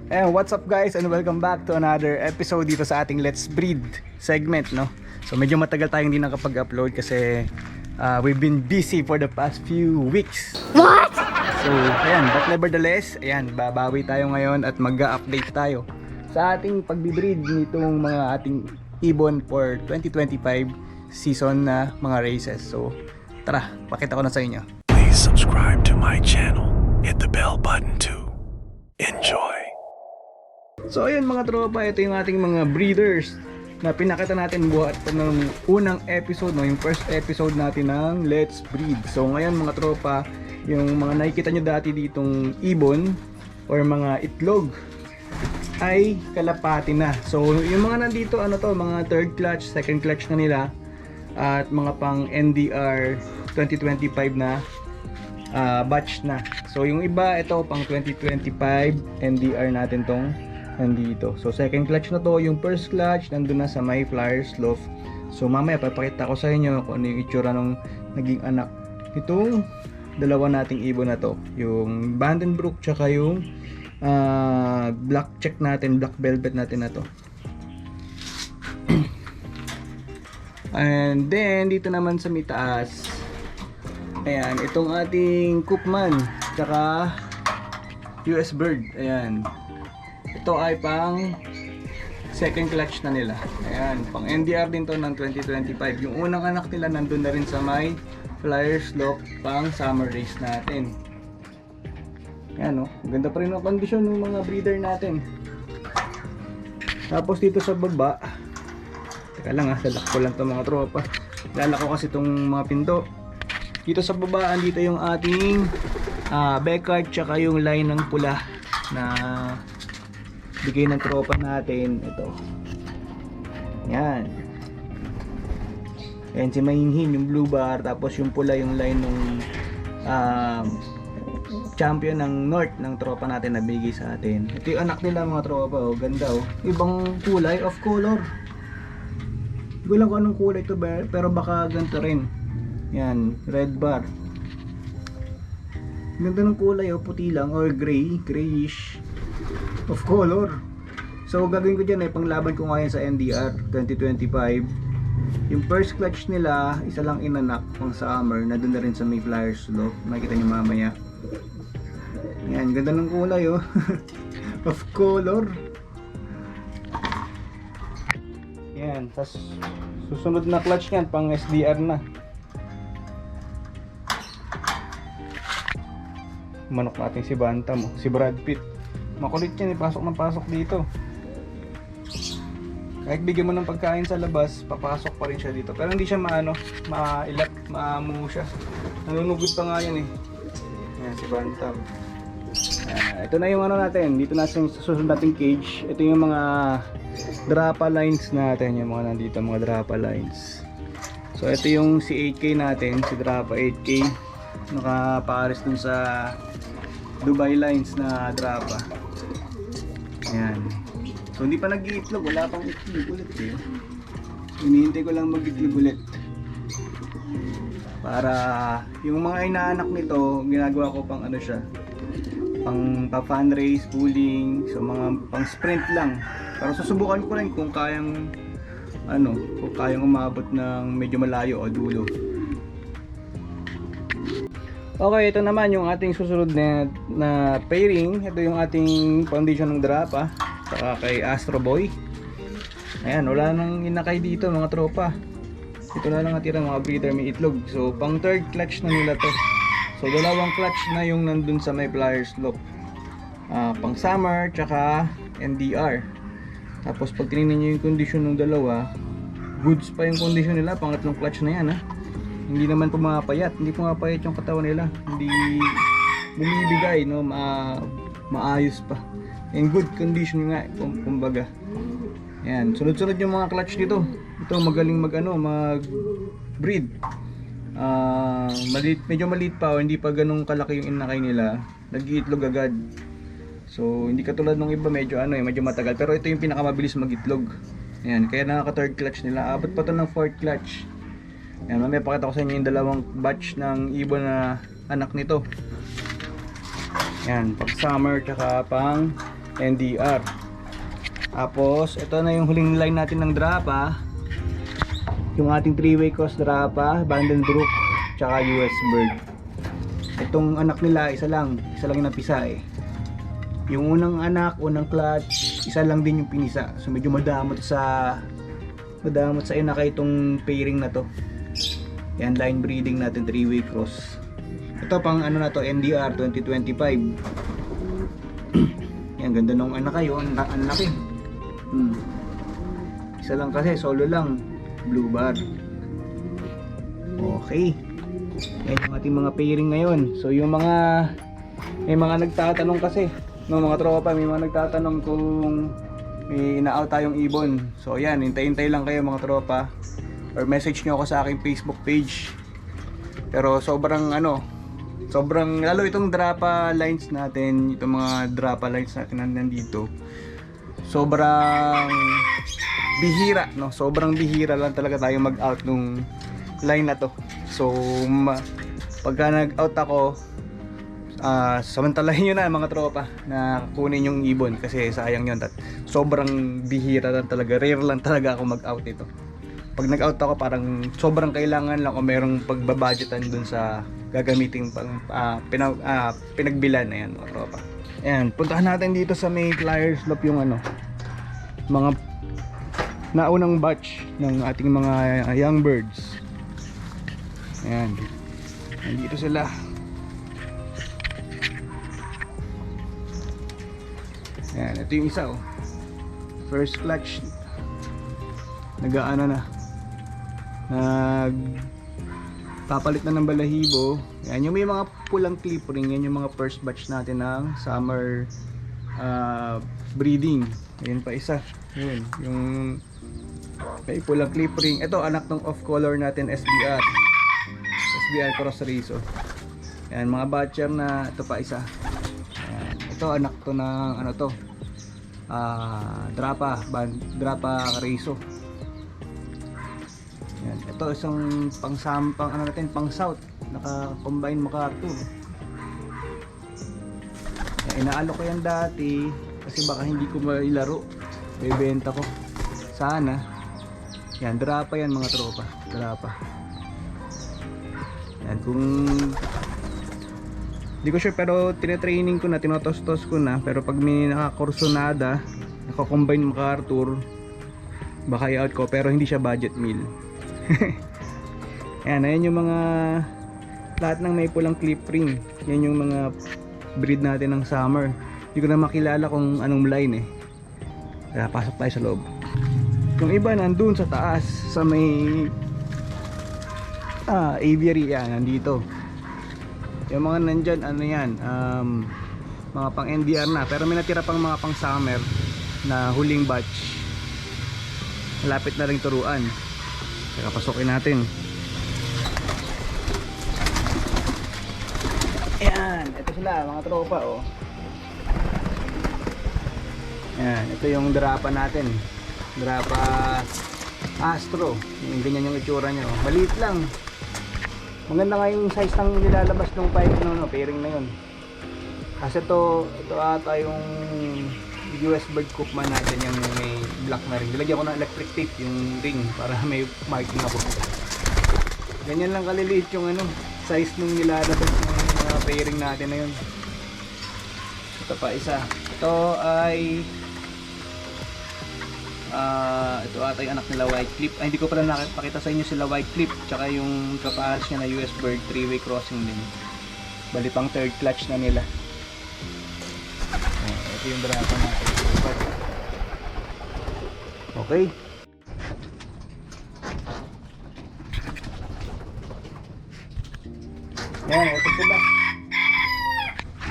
And what's up guys, and welcome back to another episode dito sa ating Let's Breed segment, no? So medyo matagal tayong hindi nakapag-upload kasi we've been busy for the past few weeks. What? So ayan, but nevertheless, ayan, babawi tayo ngayon at mag-update tayo sa ating pagbibreed nitong mga ating ibon for 2025 season na mga races. So tara, pakita ko na sa inyo. Please subscribe to my channel. Hit the bell button to enjoy. So ayun mga tropa, ito yung ating mga breeders na pinakita natin buhat ng unang episode, no? Yung first episode natin ng Let's Breed. So ngayon mga tropa, yung mga nakikita nyo dati ditong ibon or mga itlog ay kalapati na. So yung mga nandito, ano to, mga third clutch, second clutch na nila at mga pang NDR 2025 na batch na. So yung iba, ito pang 2025 NDR natin tong nandito. So second clutch na to. Yung first clutch nandun na sa may flyer slope. So mamaya papakita ko sa inyo kung ano yung itsura nung naging anak itong dalawa nating ibon na to, yung Vandenbroek tsaka yung black check natin, black velvet natin na to. And then dito naman sa mitaas, ayan, itong ating Koopman tsaka US Bird. Ayan, ito ay pang second clutch na nila. Ayan, pang NDR din to ng 2025. Yung unang anak nila nandun na rin sa may flyer slope pang summer race natin. Ayan, no? Ganda pa rin ang kondisyon ng mga breeder natin. Tapos dito sa baba, teka lang salak ko lang to mga tropa. Lalako kasi itong mga pinto. Dito sa baba, dito yung ating Beckard tsaka yung line ng pula na bigay ng tropa natin. Ito, yan, and si Mahinghin yung blue bar, tapos yung pula yung line ng champion ng north ng tropa natin na bigay sa atin. Ito yung anak nila mga tropa, oh, ganda oh, ibang kulay, off color. Hindi ko lang kung anong kulay ito pero baka ganito rin. Yan, red bar, ganda ng kulay oh, puti lang or gray, grayish of color. So gagawin ko dyan panglaban ko ngayon sa NDR 2025. Yung first clutch nila, isa lang inanak pang summer, na doon na rin sa may flyer slope, makikita nyo mamaya. Yan, ganda ng kulay oh. Of color. Yan, tas susunod na clutch nyan pang SDR na. Manok natin si Bantam, si Brad Pitt. Makulit yan, pasok ng pasok dito. Kahit bigyan mo ng pagkain sa labas, papasok pa rin siya dito. Pero hindi siya mailat, maamu siya. Nanunugod pa nga yan eh. Yan si Bantam. Ito na yung ano natin, dito na sa susunod nating cage. Ito yung mga drapa lines natin, yung mga nandito, mga drapa lines. So ito yung si 8K natin, si drapa 8K. Nakapares dun sa Dubai lines na drapa. Ayan. So hindi pa nag-iitlog, wala pang itlog ulit eh. Hinihintay ko lang mag-itlog ulit. Para yung mga inaanak nito, ginagawa ko pang ano siya, pang fan race, pooling, so mga pang sprint lang. Pero susubukan ko rin kung kayang kung kayang umabot ng medyo malayo o dulo. Okay, ito naman yung ating susunod na pairing. Ito yung ating foundation ng drapa saka kay Astro Boy. Ayan, wala nang inakay dito mga tropa. Ito na lang natira mga breeder, may itlog. So pang third clutch na nila to. So dalawang clutch na yung nandun sa may flyer slope, pang summer tsaka NDR. Tapos pag tinignan nyo yung condition ng dalawa, goods pa yung condition nila. Pangatlong clutch na yan ha. Hindi naman pumapayat, hindi pumapayat yung katawan nila, hindi bumibigay, no, maayos pa, in good condition nga, kumbaga. Yan, sunod-sunod yung mga clutch dito. Ito magaling mag breed. Medyo maliit pa o hindi pa ganung kalaki yung inakay nila, nag-iitlog agad. So hindi katulad ng iba, medyo medyo matagal, pero ito yung pinakamabilis mag-itlog. Yan, kaya nakaka third clutch nila, abot pa to ng fourth clutch. Yan, mamaya pakita ko sa inyo yung dalawang batch ng ibon na anak nito. Yan, pang summer tsaka pang NDR. Tapos ito na yung huling line natin ng Drapa, yung ating 3-way cross Drapa, Vandenbroek, tsaka US Bird. Itong anak nila isa lang yung napisa eh. Yung unang anak, unang clutch, isa lang din yung pinisa. So medyo madamot sa inaka itong pairing na to. Yan, line breeding natin, 3-way cross. Ito pang ano na to, NDR 2025. Yan, ganda nung anak kayo, ang laki. Isa lang kasi, solo lang, blue bar. Okay. Yan yung ating mga pairing ngayon. So yung may mga nagtatanong kasi, no, mga tropa, may mga nagtatanong kung may ina-out tayong ibon. So yan, hintay-hintay lang kayo mga tropa, or message nyo ako sa aking Facebook page. Pero sobrang lalo itong Drapa lines natin, itong mga Drapa lines natin na nandito, sobrang bihira, no? Sobrang bihira lang talaga tayo mag-out nung line na to. So pagka nag-out ako, samantalahin nyo na mga tropa na kunin yung ibon kasi sayang yun. Sobrang bihira lang talaga, rare lang talaga ako mag-out ito. Pag nag-out ako, parang sobrang kailangan lang o merong pagbabudgetan dun sa gagamitin pang pinagbilan. Ayan mga tropa. Ayan, puntahan natin dito sa may Flyers Loop yung mga naunang batch ng ating mga young birds. Ayan, nandito sila. Ayan, ito yung isa oh. First clutch. Papalit na ng balahibo. Yan, yung may mga pulang clip ring, yan yung mga first batch natin ng summer breeding. Ayun pa isa. Yun, yung may pulang clip ring. Ito anak ng off color natin, SBR cross Riso. Yan, mga batcher na. Ito pa isa. Yan, ito anak to ng Drapa Riso. Yan, ito isang pang south, naka-combine MacArthur. Yan, inaalo ko yan dati kasi baka hindi ko mailaro, bebenta ko sana. Yan, Drapa yan mga tropa, Drapa. Yan, kung hindi ko sure, pero tinetraining ko na, tinotostos ko na, pero pag may nakakursonada, naka-combine MacArthur, baka i-out ko, pero hindi siya budget meal. Ayan yung mga lahat ng may pulang clip ring. Yan yung mga breed natin ng summer. Hindi ko na makilala kung anong line eh. Kaya pasok tayo sa loob. Yung iba nandun sa taas sa may aviary. Yan, nandito. Yung mga nandyan, mga pang NDR na. Pero may natira pang mga pang summer na huling batch. Malapit na ring turuan. Kaya pasukin natin. Ayan, ito sila mga tropa oh. Ayan, ito yung Drapa natin. Drapa Astro. Yung ganyan yung itsura niya oh. Maliit lang. Maganda nga yung size ng nilalabas ng pairing na yun. Kasi ito ata yung US Bird Cookman natin, yung may black na ring. Nilagyan ko ng electric tape yung ring para may marking ako. Ganyan lang kaliliit yung size nung nilalabas ng mga pairing natin na yun. Ito pa isa. Ito ay ito ata yung anak nila White Clip. Ay, hindi ko pala nakipakita sa inyo sila White Clip. Tsaka yung kapares niya na US Bird 3-way crossing din. Bali pang third clutch na nila. Ito yung Drapa natin. Okay. Yan, ito sila.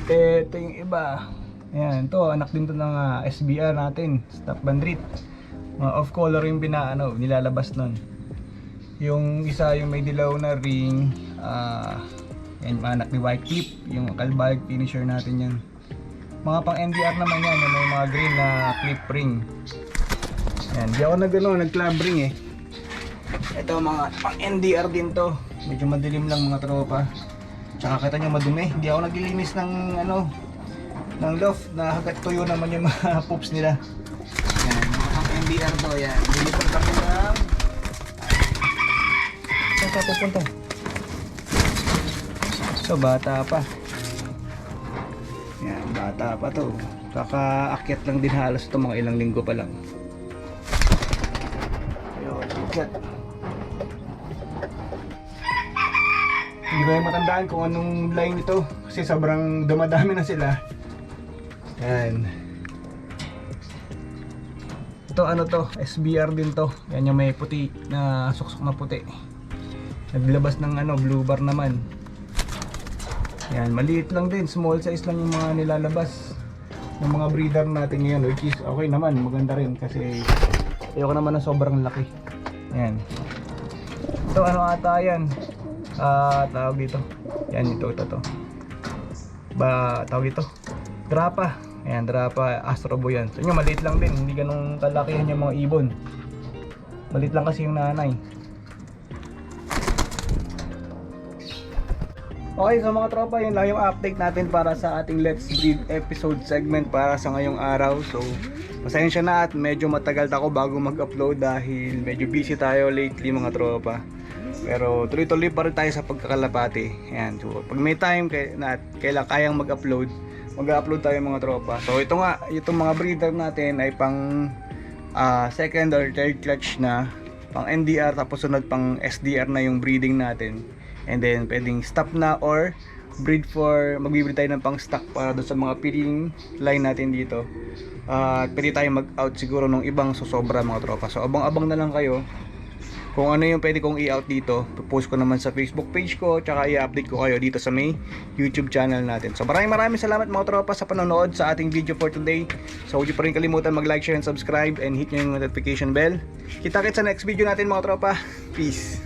Ito yung iba. Yan, ito anak din to ng SBR natin, Stock Bandrit. Off color yung nilalabas nun. Yung isa yung may dilaw na ring, yan anak ni White Clip, yung kalbayag finisher natin yan. Mga pang NDR naman yan, yung may mga green na clip ring. Yan, di ako nag-club ring eh. Ito mga pang NDR din to. Medyo madilim lang mga tropa. Tsaka kita nyo madumi. Hindi ako naglilinis ng ng loft na hanggat tuyo naman yung mga poops nila. Yan, mga MBR to. Yan, dilipat kami ng... Saan ka pupunta? So, bata pa. Yan, bata pa to. Kakaakyat lang din halos ito, mga ilang linggo pa lang. Ayun, akyat. Hindi ko yung matandaan kung anong line ito kasi sobrang dumadami na sila. Yan. Ito ano to, SBR din to. Yan yung may puti na suksok na puti. Naglabas ng ano, blue bar naman. Yan, maliit lang din, small size lang yung mga nilalabas ng mga breeder natin ngayon, which is okay naman, maganda rin kasi ayoko naman na sobrang laki. Yan. Ito ano ata yan? Tawag dito. Yan, ito to. Tawag dito. Drapa. Ayan, Drapa Astrobo yan. So yun, maliit lang din, hindi ganun kalakihan yung mga ibon. Maliit lang kasi yung nanay. Okay, so mga tropa, yun lang yung update natin para sa ating Let's Breed episode segment para sa ngayong araw. So, pasensya na at medyo matagal ako bago mag-upload dahil medyo busy tayo lately mga tropa. Pero tuloy-tuloy pa rin tayo sa pagkakalapati. Ayan, so pag may time na kayang mag-upload, mag-upload tayo mga tropa. So ito nga, itong mga breeder natin ay pang second or third clutch na, pang NDR, tapos sunod pang SDR na yung breeding natin. And then pwedeng stop na or magbibreed tayo ng pang stock para doon sa mga feeding line natin dito. At pwede tayo mag-out siguro ng ibang susobra mga tropa. So abang-abang na lang kayo kung ano yung pwede kong i-out dito. Post ko naman sa Facebook page ko, tsaka i-update ko kayo dito sa may YouTube channel natin. So maraming salamat mga tropa sa panonood sa ating video for today. So huwag niyo pa rin kalimutan mag-like, share, and subscribe, and hit nyo yung notification bell. Kita-kits sa next video natin mga tropa. Peace!